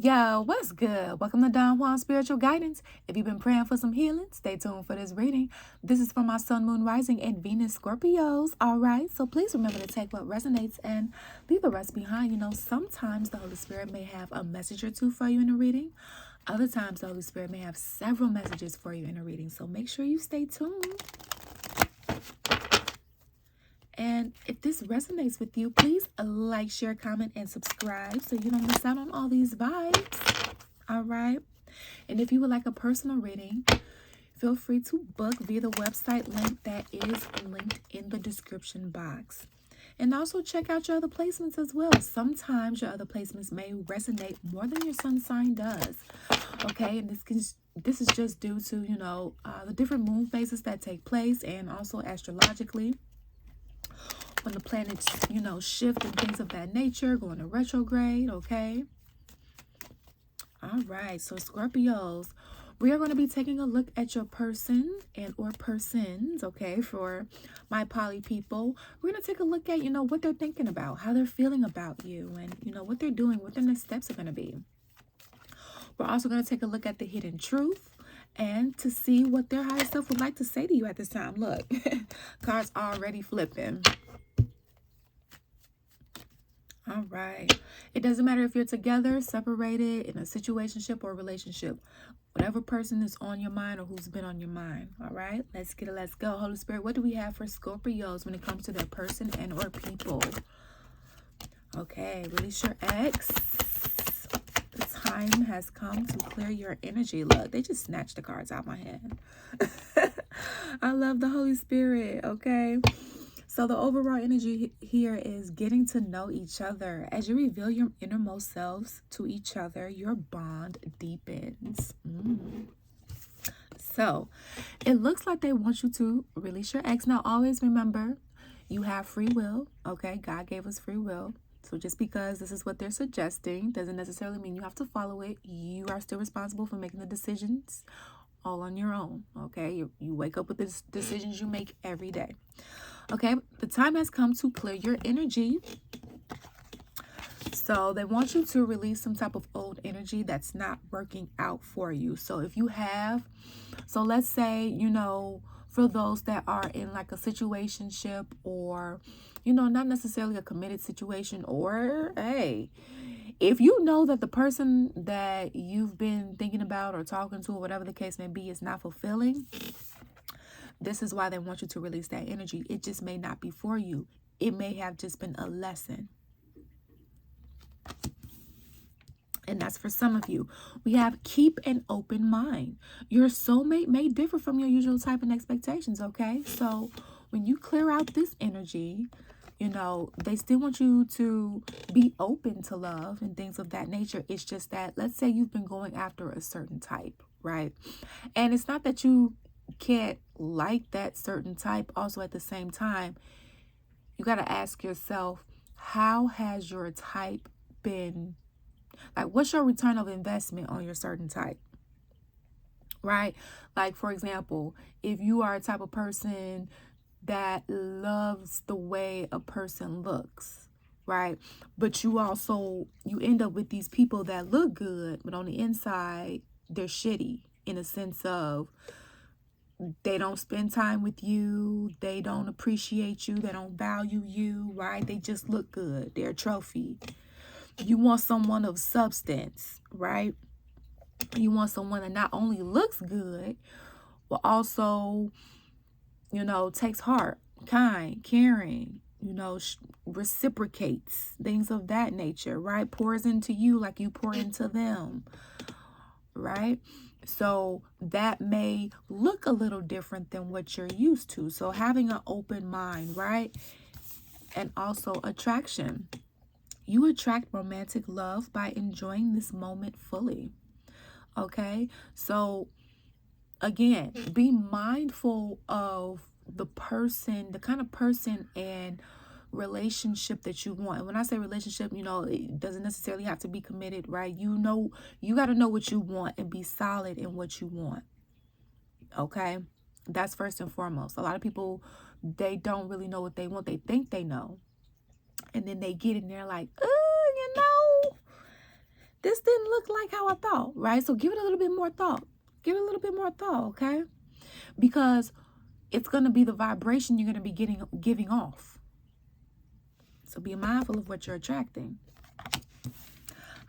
Yo, what's good? Welcome to Don Juan Spiritual Guidance. If you've been praying for some healing, stay tuned for this reading. This is for my Sun, Moon, Rising, and Venus Scorpios. All right, so please remember to take what resonates and leave the rest behind. Sometimes the Holy Spirit may have a message or two for you in a reading. Other times the Holy Spirit may have several messages for you in a reading. So make sure you stay tuned. And if this resonates with you, please like, share, comment, and subscribe so you don't miss out on all these vibes. All right. And if you would like a personal reading, feel free to book via the website link that is linked in the description box. And also check out your other placements as well. Sometimes your other placements may resonate more than your sun sign does. Okay, and this is just due to, the different moon phases that take place, and also astrologically, when the planets, shift and things of that nature, going to retrograde, okay? All right, so Scorpios, we are going to be taking a look at your person and or persons, okay, for my poly people. We're going to take a look at, what they're thinking about, how they're feeling about you, and, what they're doing, what their next steps are going to be. We're also going to take a look at the hidden truth and to see what their higher self would like to say to you at this time. Look, cards already flipping. All right. It doesn't matter if you're together, separated, in a situationship or relationship. Whatever person is on your mind or who's been on your mind. All right. Let's get it. Let's go. Holy Spirit, what do we have for Scorpios when it comes to their person and or people? Okay. Release your ex. The time has come to clear your energy. Look, they just snatched the cards out my hand. I love the Holy Spirit. Okay. So the overall energy here is getting to know each other. As you reveal your innermost selves to each other, your bond deepens. So it looks like they want you to release your ex. Now, always remember, you have free will. Okay, God gave us free will. So just because this is what they're suggesting doesn't necessarily mean you have to follow it. You are still responsible for making the decisions all on your own. Okay, you wake up with the decisions you make every day. Okay, the time has come to clear your energy. So they want you to release some type of old energy that's not working out for you. So if you have, so let's say, for those that are in like a situationship or, not necessarily a committed situation, or, hey, if you know that the person that you've been thinking about or talking to or whatever the case may be is not fulfilling, this is why they want you to release that energy. It just may not be for you. It may have just been a lesson. And that's for some of you. We have keep an open mind. Your soulmate may differ from your usual type and expectations, okay? So when you clear out this energy, they still want you to be open to love and things of that nature. It's just that, let's say you've been going after a certain type, right? And it's not that you can't like that certain type. Also at the same time, you got to ask yourself, how has your type been, like, what's your return of investment on your certain type, right? Like, for example, if you are a type of person that loves the way a person looks, right? But you end up with these people that look good, but on the inside, they're shitty in a sense of, they don't spend time with you. They don't appreciate you. They don't value you, right? They just look good. They're a trophy. You want someone of substance, right? You want someone that not only looks good, but also, takes heart, kind, caring, reciprocates, things of that nature, right? Pours into you like you pour into them, right? So that may look a little different than what you're used to. So having an open mind, right? And also attraction. You attract romantic love by enjoying this moment fully. Okay? So again, be mindful of the person, the kind of person and relationship that you want. And when I say relationship, it doesn't necessarily have to be committed, right? You got to know what you want and be solid in what you want. Okay? That's first and foremost. A lot of people, they don't really know what they want. They think they know. And then they get in there like, this didn't look like how I thought, right? So give it a little bit more thought. Give it a little bit more thought, okay? Because it's going to be the vibration you're going to be giving off. So be mindful of what you're attracting.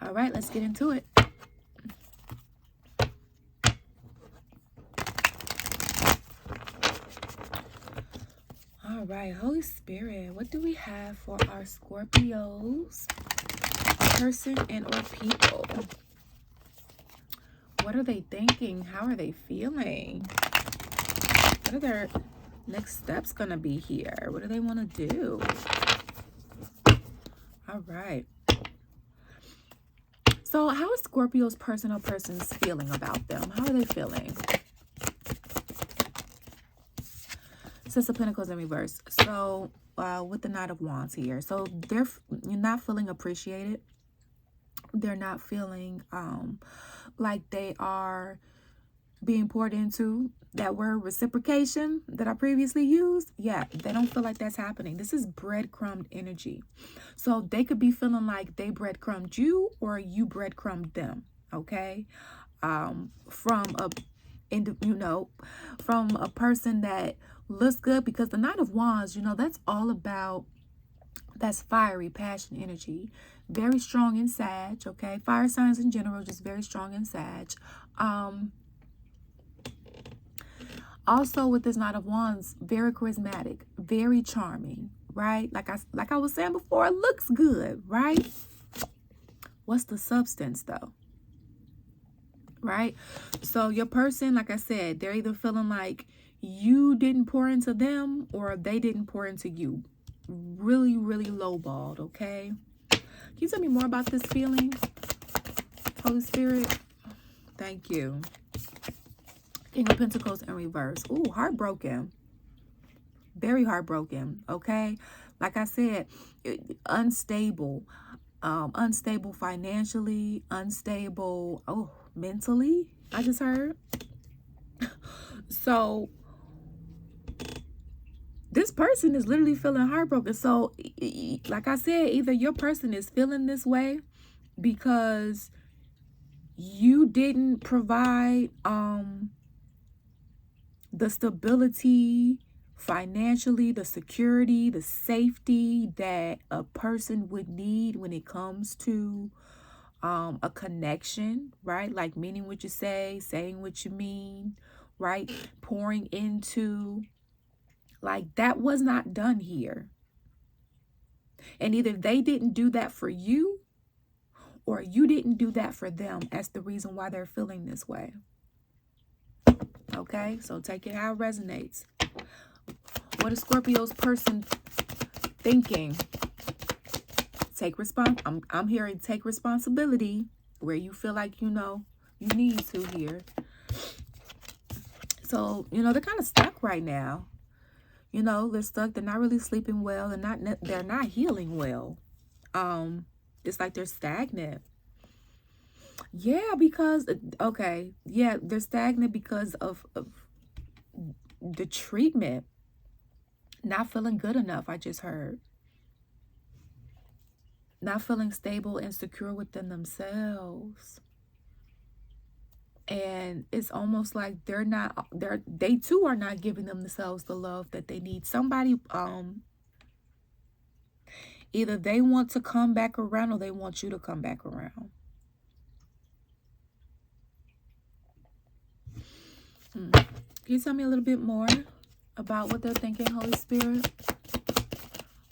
All right, let's get into it. All right, Holy Spirit, what do we have for our Scorpios, person and or people? What are they thinking? How are they feeling? What are their next steps going to be here? What do they want to do? All right. So how is Scorpio's personal persons feeling about them? How are they feeling? Six of Pentacles in reverse. So with the Knight of Wands here. So you're not feeling appreciated. They're not feeling like they are being poured into. That word reciprocation that I previously used, yeah, they don't feel like that's happening. This is breadcrumbed energy. So they could be feeling like they breadcrumbed you or you breadcrumbed them, okay? From a person that looks good, because the Knight of Wands, that's all about, that's fiery, passion, energy. Very strong in Sag, okay? Fire signs in general, just very strong in Sag. Also with this Knight of Wands, very charismatic, very charming, right? Like I was saying before, it looks good, right? What's the substance though? Right? So your person, like I said, they're either feeling like you didn't pour into them or they didn't pour into you. Really, really lowballed, okay? Can you tell me more about this feeling, Holy Spirit? Thank you. King of Pentacles in reverse. Ooh, heartbroken. Very heartbroken, okay? Like I said, unstable. Unstable financially, unstable, mentally, I just heard. So this person is literally feeling heartbroken. So like I said, either your person is feeling this way because you didn't provide the stability financially, the security, the safety that a person would need when it comes to a connection, right? Like meaning what you say, saying what you mean, right? Pouring into, like that was not done here. And either they didn't do that for you or you didn't do that for them as the reason why they're feeling this way. Okay, so take it how it resonates. What is Scorpio's person thinking? Take I'm hearing take responsibility where you feel like you need to here. So they're kind of stuck right now. They're stuck. They're not really sleeping well. They're not healing well. It's like they're stagnant. Yeah, because they're stagnant because of the treatment. Not feeling good enough, I just heard. Not feeling stable and secure within themselves. And it's almost like they too are not giving themselves the love that they need. Somebody, either they want to come back around or they want you to come back around. Can you tell me a little bit more about what they're thinking, Holy Spirit?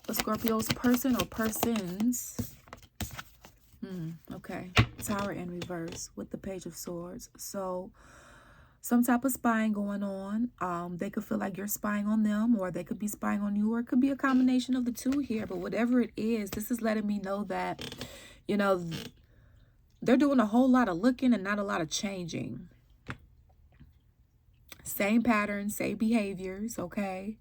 For Scorpio's person or persons. Okay. Tower in reverse with the Page of Swords. So some type of spying going on. They could feel like you're spying on them, or they could be spying on you, or it could be a combination of the two here. But whatever it is, this is letting me know that, they're doing a whole lot of looking and not a lot of changing. Same patterns, same behaviors, okay?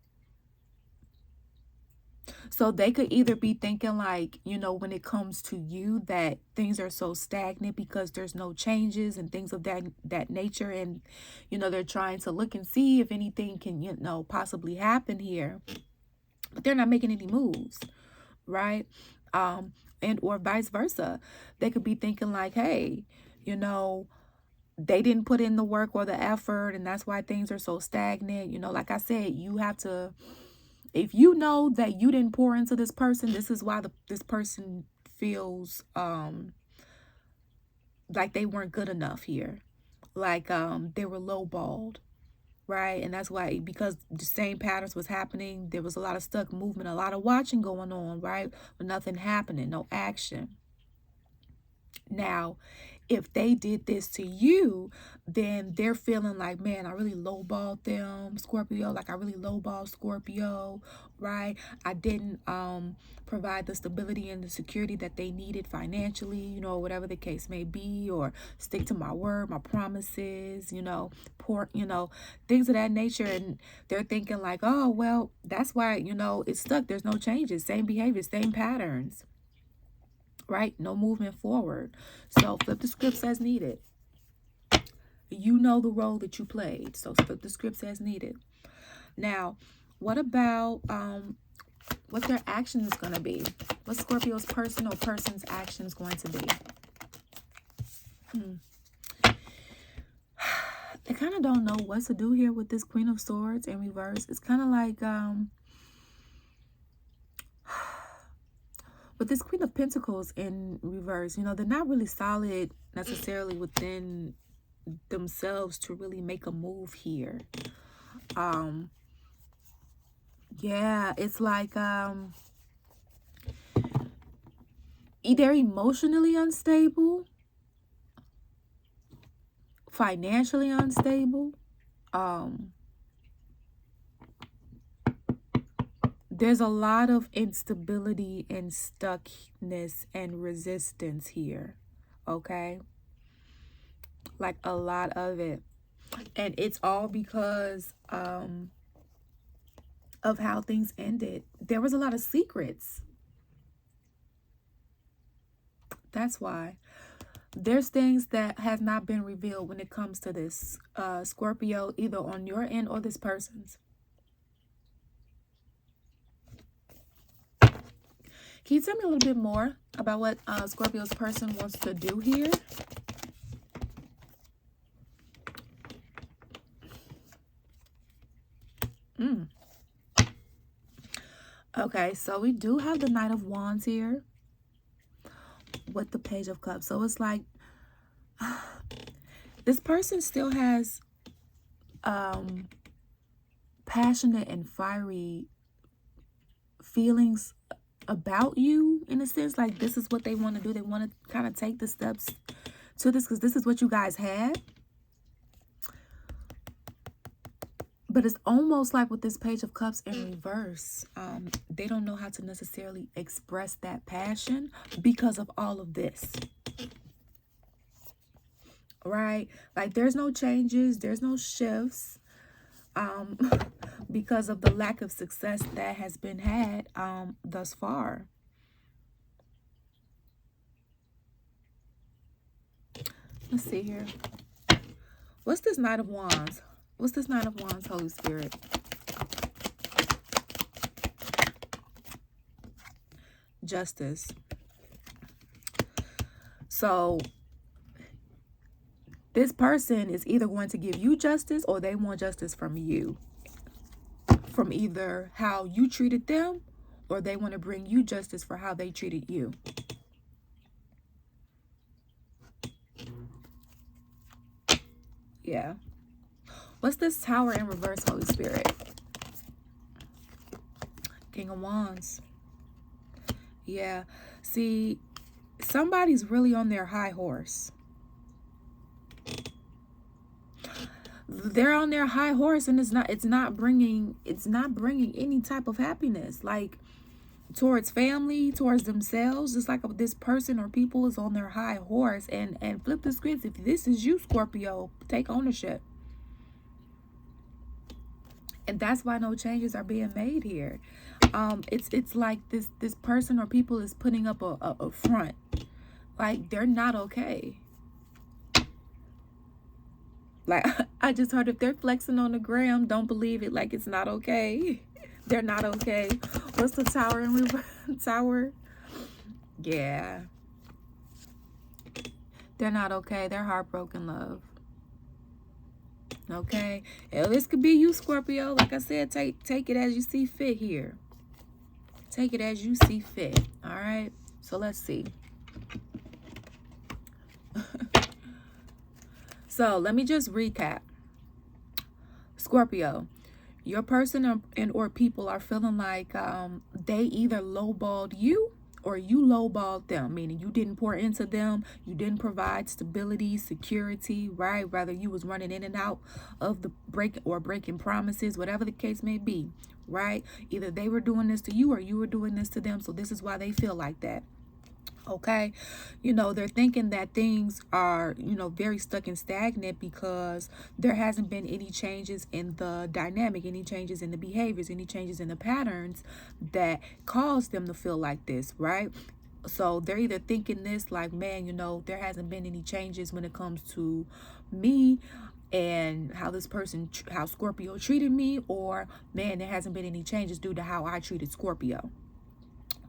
So they could either be thinking like, when it comes to you, that things are so stagnant because there's no changes and things of that nature. And, they're trying to look and see if anything can, possibly happen here. But they're not making any moves, right? and or vice versa. They could be thinking like, hey, you know, they didn't put in the work or the effort, and that's why things are so stagnant. You know, like I said, you have to, if you know that you didn't pour into this person, this is why this person feels like they weren't good enough here, like they were lowballed, right? And that's why, because the same patterns was happening, there was a lot of stuck movement, a lot of watching going on, right? But nothing happening, no action. Now, if they did this to you, then they're feeling like, man, I really lowballed them, Scorpio. Like I really lowballed Scorpio, right? I didn't provide the stability and the security that they needed financially, you know, whatever the case may be, or stick to my word, my promises, you know, things of that nature. And they're thinking like, oh, well, that's why, you know, it's stuck. There's no changes, same behavior, same patterns. Right? No movement forward. So flip the scripts as needed. You know the role that you played. So flip the scripts as needed. Now, what about what their action is going to be? What Scorpio's person or person's action is going to be? They kind of don't know what to do here with this Queen of Swords in reverse. It's kind of like but this Queen of Pentacles in reverse, you know, they're not really solid necessarily within themselves to really make a move here. Yeah, it's like they're emotionally unstable, financially unstable. There's a lot of instability and stuckness and resistance here, okay? Like a lot of it. And it's all because of how things ended. There was a lot of secrets. That's why. There's things that have not been revealed when it comes to this, Scorpio, either on your end or this person's. Can you tell me a little bit more about what Scorpio's person wants to do here? Okay, so we do have the Knight of Wands here with the Page of Cups. So it's like this person still has passionate and fiery feelings about you, in a sense. Like this is what they want to do. They want to kind of take the steps to this because this is what you guys had. But it's almost like with this Page of Cups in reverse, they don't know how to necessarily express that passion because of all of this. Right? Like there's no changes, there's no shifts because of the lack of success that has been had thus far. Let's see here. What's this Knight of Wands? What's this Knight of Wands, Holy Spirit? Justice. So this person is either going to give you justice or they want justice from you. From either how you treated them or they want to bring you justice for how they treated you. Yeah. What's this Tower in reverse, Holy Spirit? King of Wands. Yeah. See, somebody's really on their high horse. They're on their high horse and it's not bringing any type of happiness, like towards family, towards themselves. It's like this person or people is on their high horse, and flip the scripts. If this is you, Scorpio, take ownership. And that's why no changes are being made here. It's like this person or people is putting up a front. Like they're not okay. Like I just heard, if they're flexing on the gram, don't believe it. Like it's not okay. They're not okay. What's the Tower in reverse? Tower Yeah. They're not okay. They're heartbroken, love. Okay. Hell, this could be you, Scorpio. Like I said, take it as you see fit here. Take it as you see fit. All right. So let's see. So let me just recap. Scorpio, your person or people are feeling like they either lowballed you or you lowballed them, meaning you didn't pour into them, you didn't provide stability, security, right? Rather, you was running in and out of the breaking promises, whatever the case may be, right? Either they were doing this to you or you were doing this to them. So this is why they feel like that. Okay, they're thinking that things are, very stuck and stagnant because there hasn't been any changes in the dynamic, any changes in the behaviors, any changes in the patterns that cause them to feel like this, right? So they're either thinking this like, man, there hasn't been any changes when it comes to me and how how Scorpio treated me, or man, there hasn't been any changes due to how I treated Scorpio.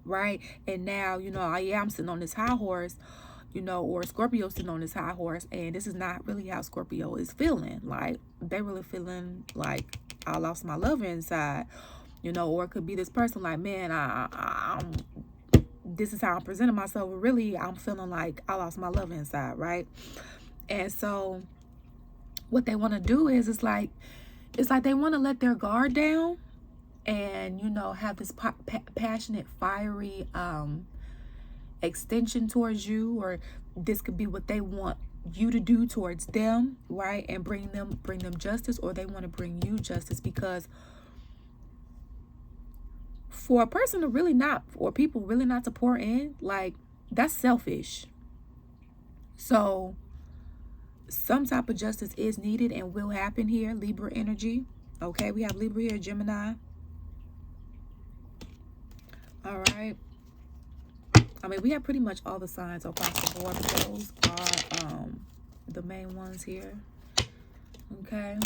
Right. And now, I'm sitting on this high horse, or Scorpio sitting on this high horse. And this is not really how Scorpio is feeling. Like, they really feeling like I lost my lover inside, or it could be this person like, man, this is how I'm presenting myself. Really, I'm feeling like I lost my lover inside. Right. And so what they want to do is it's like they want to let their guard down and have this passionate, fiery extension towards you, or this could be what they want you to do towards them, right? And bring them justice, or they want to bring you justice, because for a person to really not, or people really not to pour in, like, that's selfish. So some type of justice is needed and will happen here. Libra energy. Okay, we have Libra here, Gemini. All right. I mean, we have pretty much all the signs across the board, but those are the main ones here. Okay.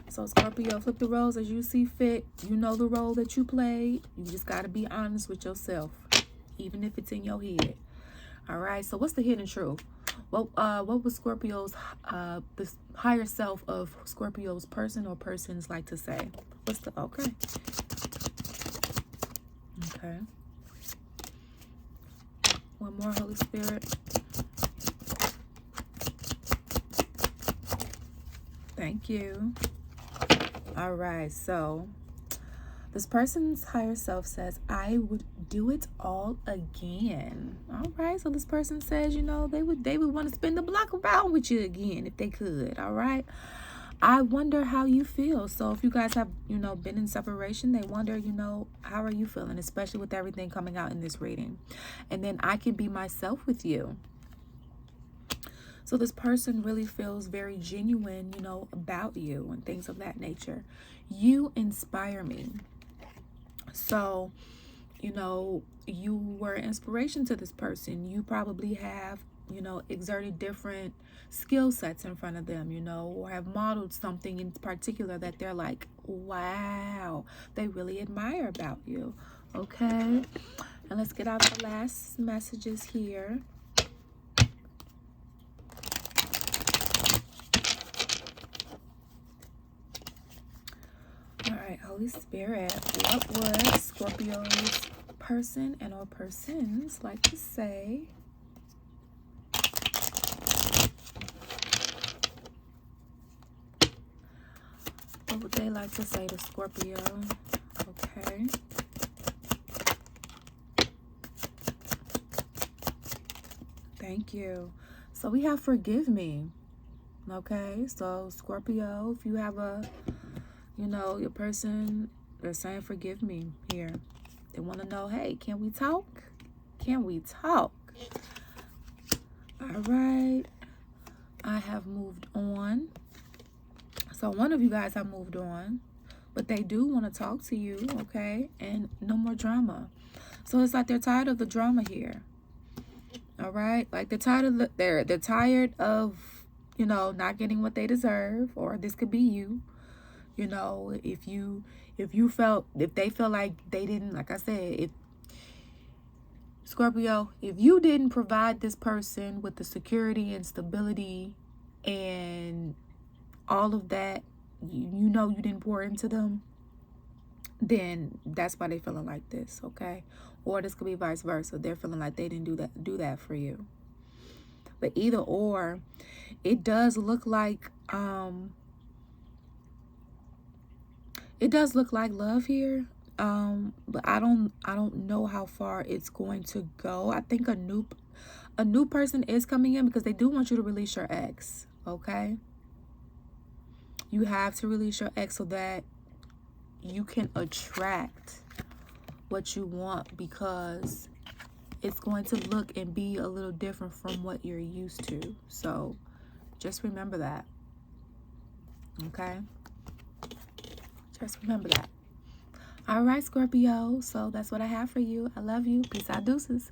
So Scorpio, flip the roles as you see fit. You know the role that you played. You just got to be honest with yourself, even if it's in your head. All right. So what's the hidden truth? What was Scorpio's the higher self of Scorpio's person or persons like to say? What's the okay? Okay. One more, Holy Spirit. Thank you. All right, so this person's higher self says, I would do it all again. All right, so this person says, they would want to spin the block around with you again if they could. All right. I wonder how you feel. So if you guys have, been in separation, they wonder, how are you feeling, especially with everything coming out in this reading. And then I can be myself with you. So this person really feels very genuine, about you and things of that nature. You inspire me. So, you were inspiration to this person. You probably have, exerted different skill sets in front of them, or have modeled something in particular that they're like, wow, they really admire about you. Okay. And let's get out the last messages here. All right, Holy Spirit, what would Scorpio's person and or persons like to say? What would they like to say to Scorpio? Okay. Thank you. So we have forgive me. Okay. So Scorpio, if you have your person, they're saying forgive me here. They want to know, hey, can we talk? Can we talk? All right. I have moved on. So one of you guys have moved on, but they do want to talk to you, okay? And no more drama. So it's like they're tired of the drama here. All right? Like they're tired of they're tired of, not getting what they deserve, or this could be you. If they felt like they didn't, like I said, Scorpio, if you didn't provide this person with the security and stability and all of that, you know you didn't pour into them, then that's why they're feeling like this, okay? Or this could be vice versa. They're feeling like they didn't do that for you. But either or, it does look like love here. But I don't know how far it's going to go. I think a new person is coming in because they do want you to release your ex, okay? You have to release your ex so that you can attract what you want, because it's going to look and be a little different from what you're used to. So just remember that, okay? Just remember that. All right, Scorpio. So that's what I have for you. I love you. Peace out, deuces.